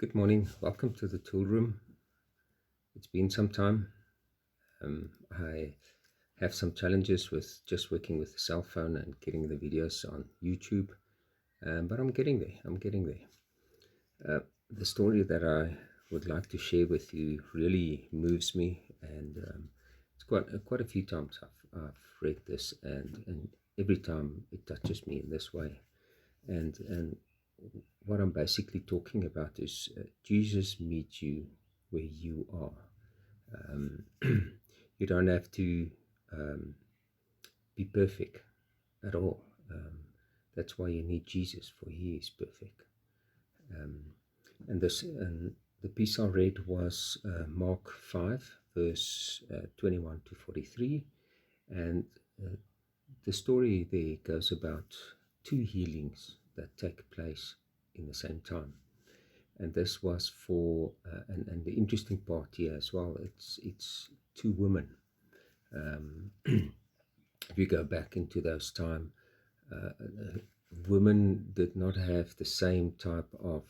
Good morning. Welcome to the tool room. It's been some time. I have some challenges with just working with the cell phone and getting the videos on YouTube, but I'm getting there. The story that I would like to share with you really moves me, and it's quite a few times I've read this, and every time it touches me in this way. And what I'm basically talking about is Jesus meets you where you are. You don't have to be perfect at all. That's why you need Jesus, for He is perfect. And the piece I read was Mark 5, verse 21 to 43, and the story there goes about two healings that take place in the same time. And this was for, and the interesting part here as well, it's two women. If you go back into those time, women did not have the same type of,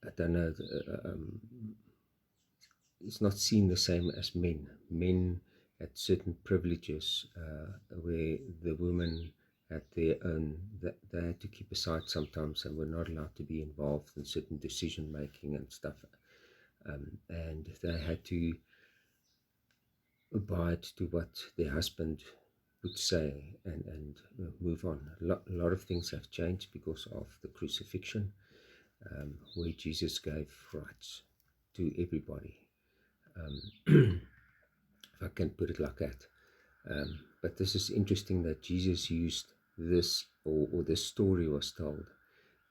I don't know, it's not seen the same as men. Men had certain privileges where the women had their own, that they had to keep aside sometimes and were not allowed to be involved in certain decision making and stuff. And they had to abide to what their husband would say and move on. A lot of things have changed because of the crucifixion, where Jesus gave rights to everybody. If I can put it like that. But this is interesting that Jesus used this, or this story was told,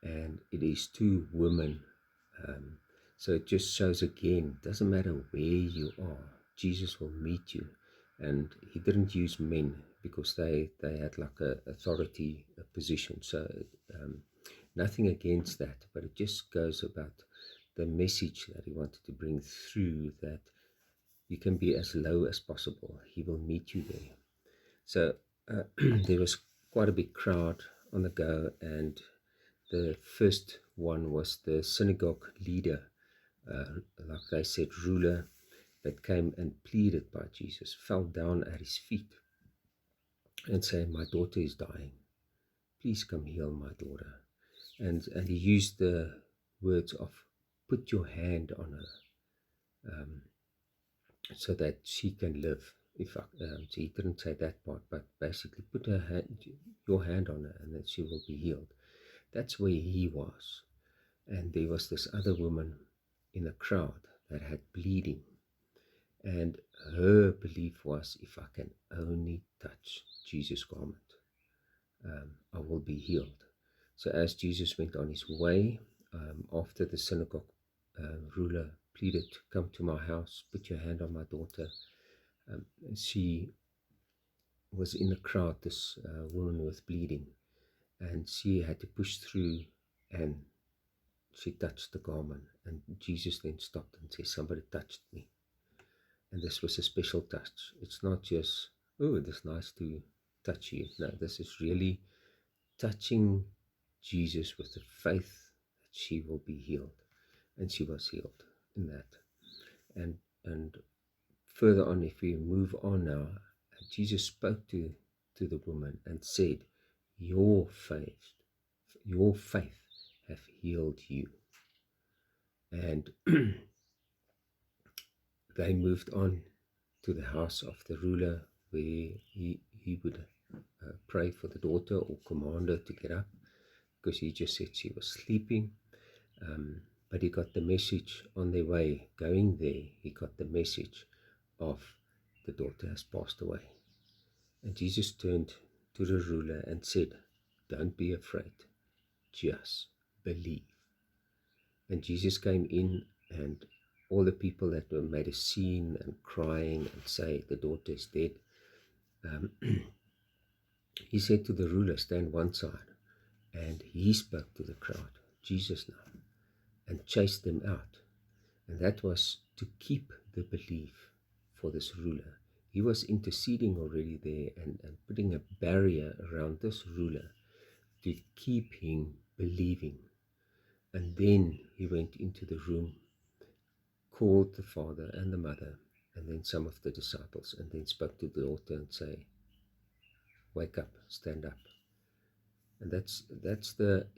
and it is two women. So it just shows again, doesn't matter where you are, Jesus will meet you. And He didn't use men because they had like a authority, a position. So nothing against that, but it just goes about the message that He wanted to bring through, that you can be as low as possible. He will meet you there. So there was quite a big crowd on the go, and the first one was the synagogue leader, like they said, ruler, that came and pleaded by Jesus, fell down at His feet and said, "My daughter is dying. Please come heal my daughter." And He used the words of, "Put your hand on her, so that she can live." So He didn't say that part, but basically, put your hand on her, and that she will be healed. That's where He was. And there was this other woman in the crowd that had bleeding, and her belief was, if I can only touch Jesus' garment, I will be healed. So as Jesus went on His way, after the synagogue ruler pleaded, "Come to my house, put your hand on my daughter," she was in the crowd, this woman with bleeding, and she had to push through, and she touched the garment. And Jesus then stopped and said, "Somebody touched me." And this was a special touch. It's not just, "Oh, it is nice to touch you." No, this is really touching Jesus with the faith that she will be healed. And she was healed in that. And further on, if we move on now, Jesus spoke to the woman and said, your faith have healed you." And they moved on to the house of the ruler, where he would pray for the daughter or command her to get up, because he just said she was sleeping. But he got the message on their way going there. He got the message of, the daughter has passed away. And Jesus turned to the ruler and said, "Don't be afraid, just believe." And Jesus came in, and all the people that were made a scene and crying and say, "The daughter is dead," He said to the ruler, "Stand one side." And He spoke to the crowd, Jesus now, and chased them out. And that was to keep the belief for this ruler. He was interceding already there, and putting a barrier around this ruler to keep him believing. And then he went into the room, called the father and the mother, and then some of the disciples, and then spoke to the daughter and say, wake up, stand up. And it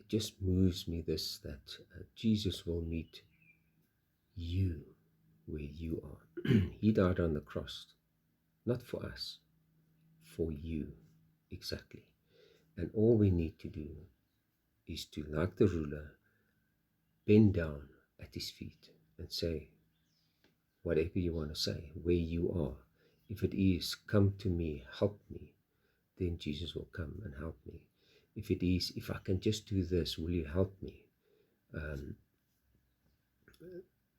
just moves me this, that Jesus will meet you where you are. He died on the cross, not for us, for you, exactly. And all we need to do is to, like the ruler, bend down at his feet and say, whatever you want to say, where you are. If it is, come to me, help me, then Jesus will come and help me. If it is, if I can just do this, will you help me?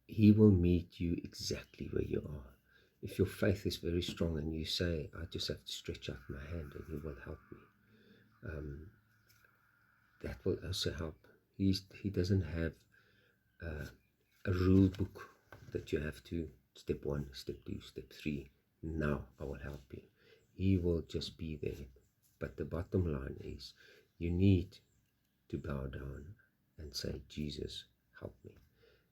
He will meet you exactly where you are. If your faith is very strong and you say, I just have to stretch out my hand and he will help me, that will also help. He doesn't have a rule book that you have to, step 1, step 2, step 3, now I will help you. He will just be there. But the bottom line is, you need to bow down and say, Jesus, help me.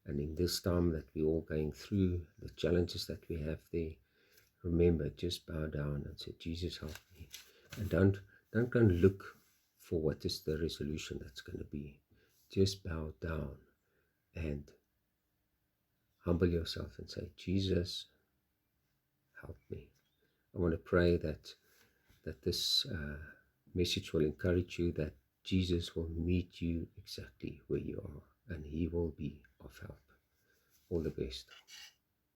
And in this time that we're all going through, the challenges that we have there, remember, just bow down and say, Jesus, help me. And don't go and look for what is the resolution that's going to be. Just bow down and humble yourself and say, Jesus, help me. I want to pray that this message will encourage you, that Jesus will meet you exactly where you are, and he will be of help. All the best.